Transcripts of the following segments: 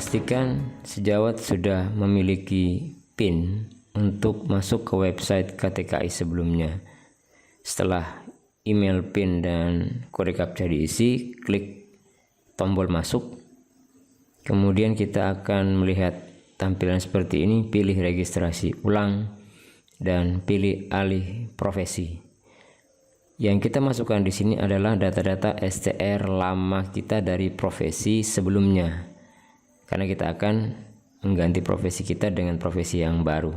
Pastikan sejawat sudah memiliki PIN untuk masuk ke website KTKI sebelumnya. Setelah email, PIN, dan kode captcha diisi, klik tombol masuk. Kemudian kita akan melihat tampilan seperti ini, pilih registrasi ulang dan pilih alih profesi. Yang kita masukkan di sini adalah data-data STR lama kita dari profesi sebelumnya, karena kita akan mengganti profesi kita dengan profesi yang baru.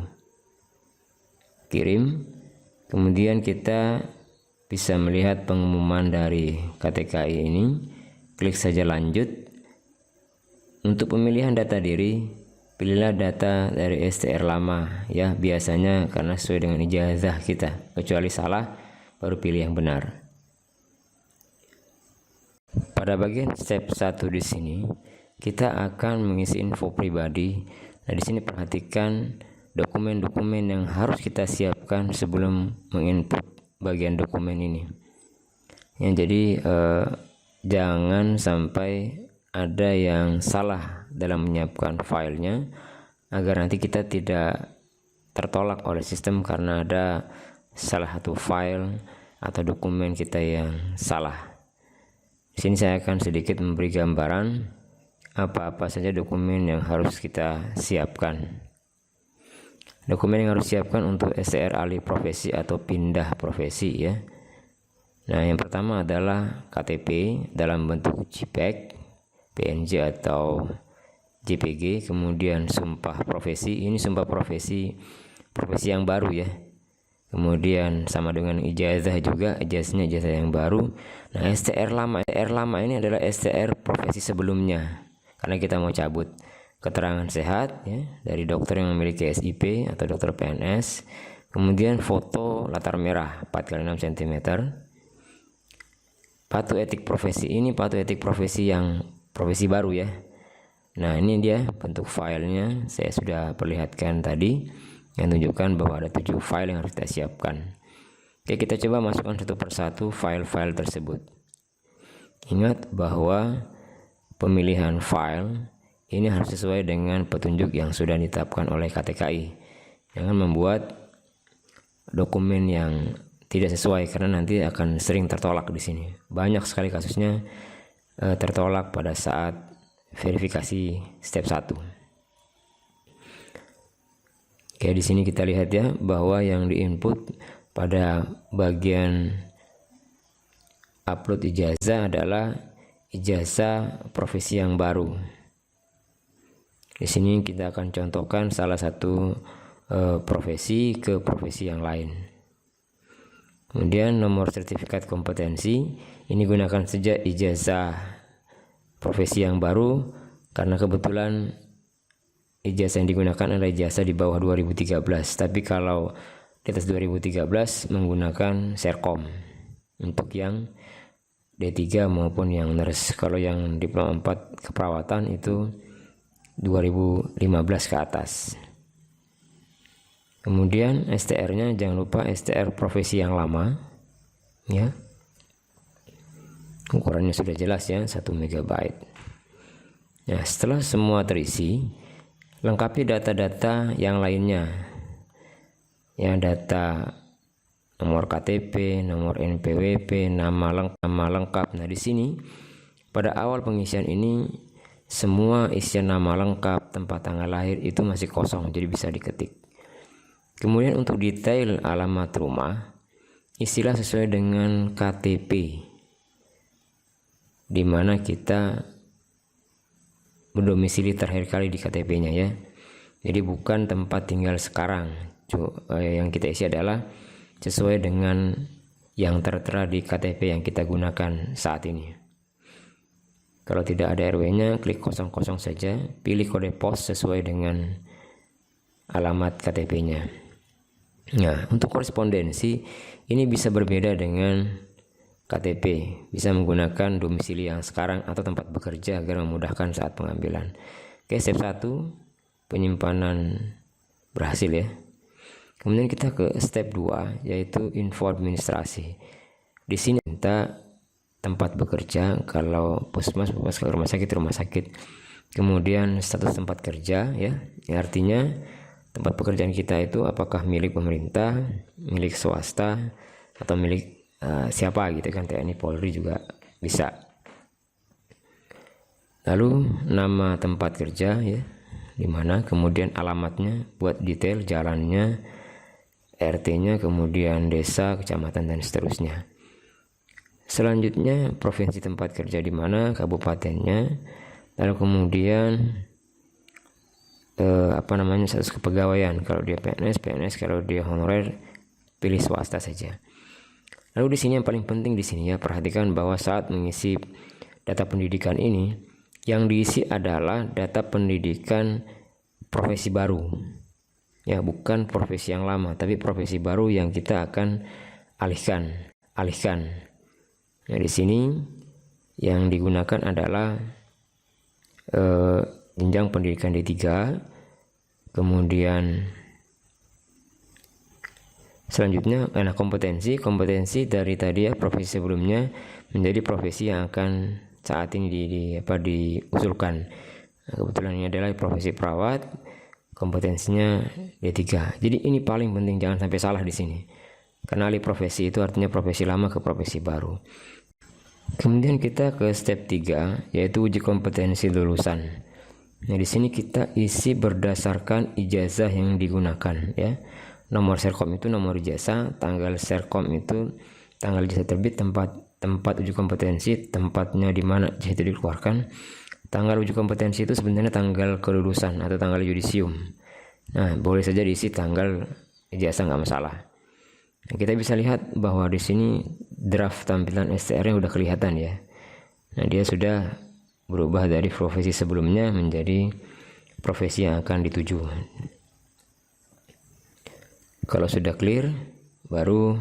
Kirim, kemudian kita bisa melihat pengumuman dari KTKI ini. Klik saja lanjut. Untuk pemilihan data diri, pilihlah data dari STR lama ya, biasanya karena sesuai dengan ijazah kita. Kecuali salah, baru pilih yang benar. Pada bagian step 1 di sini, kita akan mengisi info pribadi. Nah, di sini perhatikan dokumen-dokumen yang harus kita siapkan sebelum menginput bagian dokumen ini. Jadi jangan sampai ada yang salah dalam menyiapkan filenya, agar nanti kita tidak tertolak oleh sistem karena ada salah satu file atau dokumen kita yang salah. Di sini saya akan sedikit memberi gambaran apa-apa saja dokumen yang harus kita siapkan. Dokumen yang harus siapkan untuk STR alih profesi atau pindah profesi ya. Nah, yang pertama adalah KTP dalam bentuk JPEG, PNG atau JPG, kemudian sumpah profesi. Ini sumpah profesi yang baru ya. Kemudian sama dengan ijazah juga, ijazahnya ijazah yang baru. Nah, STR lama ini adalah STR profesi sebelumnya, karena kita mau cabut. Keterangan sehat ya, dari dokter yang memiliki SIP atau dokter PNS. Kemudian foto latar merah 4x6 cm. Patuh etik profesi, ini patuh etik profesi yang profesi baru ya. Nah, ini dia bentuk filenya, saya sudah perlihatkan tadi, yang tunjukkan bahwa ada 7 file yang harus kita siapkan. Oke, kita coba masukkan satu persatu file-file tersebut. Ingat bahwa pemilihan file ini harus sesuai dengan petunjuk yang sudah ditetapkan oleh KTKI. Jangan membuat dokumen yang tidak sesuai, karena nanti akan sering tertolak di sini. Banyak sekali kasusnya tertolak pada saat verifikasi step 1. Oke, di sini kita lihat ya bahwa yang diinput pada bagian upload ijazah adalah ijazah profesi yang baru. Di sini kita akan contohkan salah satu profesi ke profesi yang lain. Kemudian nomor sertifikat kompetensi, ini gunakan saja ijazah profesi yang baru, karena kebetulan ijazah yang digunakan adalah ijazah di bawah 2013. Tapi kalau di atas 2013 menggunakan Serkom untuk yang D3 maupun yang nurse. Kalau yang diploma 4 keperawatan itu 2015 ke atas. Kemudian STR-nya jangan lupa STR profesi yang lama ya. Ukurannya sudah jelas ya, 1 MB. Nah, setelah semua terisi, lengkapi data-data yang lainnya. Ya, data nomor KTP, nomor NPWP, nama lengkap. Nah, di sini pada awal pengisian ini semua isian nama lengkap, tempat tanggal lahir itu masih kosong, jadi bisa diketik. Kemudian untuk detail alamat rumah, isilah sesuai dengan KTP, di mana kita berdomisili terakhir kali di KTP-nya ya. Jadi bukan tempat tinggal sekarang. Yang kita isi adalah sesuai dengan yang tertera di KTP yang kita gunakan saat ini. Kalau tidak ada RW-nya, klik 00 saja, pilih kode pos sesuai dengan alamat KTP-nya. Nah, untuk korespondensi ini bisa berbeda dengan KTP, bisa menggunakan domisili yang sekarang atau tempat bekerja agar memudahkan saat pengambilan. Oke, step 1 penyimpanan berhasil ya. Kemudian kita ke step 2, yaitu info administrasi. Di sini kita tempat bekerja, kalau puskesmas, rumah sakit, kemudian status tempat kerja ya, artinya tempat pekerjaan kita itu apakah milik pemerintah, milik swasta, atau milik siapa gitu kan, TNI, Polri juga bisa. Lalu nama tempat kerja ya, di mana, kemudian alamatnya buat detail, jalannya, RT-nya, kemudian desa, kecamatan, dan seterusnya. Selanjutnya provinsi tempat kerja di mana, kabupatennya, lalu kemudian status kepegawaian, kalau dia PNS, kalau dia honorer pilih swasta saja. Lalu di sini yang paling penting di sini ya, perhatikan bahwa saat mengisi data pendidikan ini yang diisi adalah data pendidikan profesi baru. Ya, bukan profesi yang lama, tapi profesi baru yang kita akan alihkan. Nah, di sini yang digunakan adalah jenjang pendidikan D3, kemudian selanjutnya kompetensi dari tadi ya, profesi sebelumnya menjadi profesi yang akan saat ini diusulkan. Nah, kebetulan ini adalah profesi perawat, kompetensinya D3. Jadi ini paling penting, jangan sampai salah di sini. Kenali profesi itu artinya profesi lama ke profesi baru. Kemudian kita ke step 3, yaitu uji kompetensi lulusan. Nah, di sini kita isi berdasarkan ijazah yang digunakan ya. Nomor serkom itu nomor ijazah, tanggal serkom itu tanggal ijazah terbit, tempat uji kompetensi, tempatnya di mana ijazah itu dikeluarkan. Tanggal uji kompetensi itu sebenarnya tanggal kelulusan atau tanggal yudisium. Nah, boleh saja diisi tanggal ijazah, nggak masalah. Nah, kita bisa lihat bahwa di sini draft tampilan STR-nya udah kelihatan ya. Nah, dia sudah berubah dari profesi sebelumnya menjadi profesi yang akan dituju. Kalau sudah clear, baru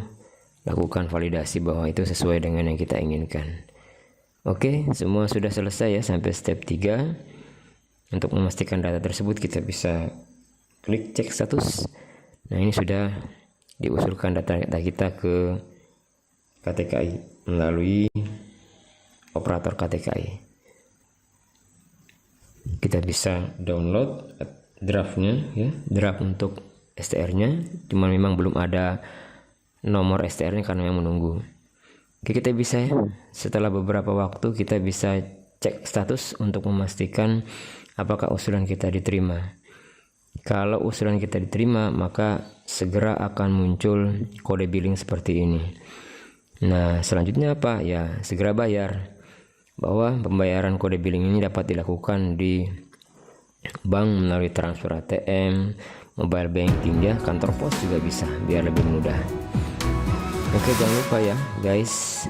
lakukan validasi bahwa itu sesuai dengan yang kita inginkan. Oke, semua sudah selesai ya sampai step 3. Untuk memastikan data tersebut kita bisa klik cek status. Nah, ini sudah diusulkan data kita ke KTKI melalui operator KTKI. Kita bisa download draftnya ya, draft untuk STR-nya, cuma memang belum ada nomor STR-nya karena yang menunggu. Oke, kita bisa setelah beberapa waktu kita bisa cek status untuk memastikan apakah usulan kita diterima. Kalau usulan kita diterima, maka segera akan muncul kode billing seperti ini. Nah, selanjutnya apa? Ya, segera bayar. Bahwa pembayaran kode billing ini dapat dilakukan di bank melalui transfer ATM, mobile banking ya, kantor pos juga bisa biar lebih mudah. Oke, jangan lupa ya guys,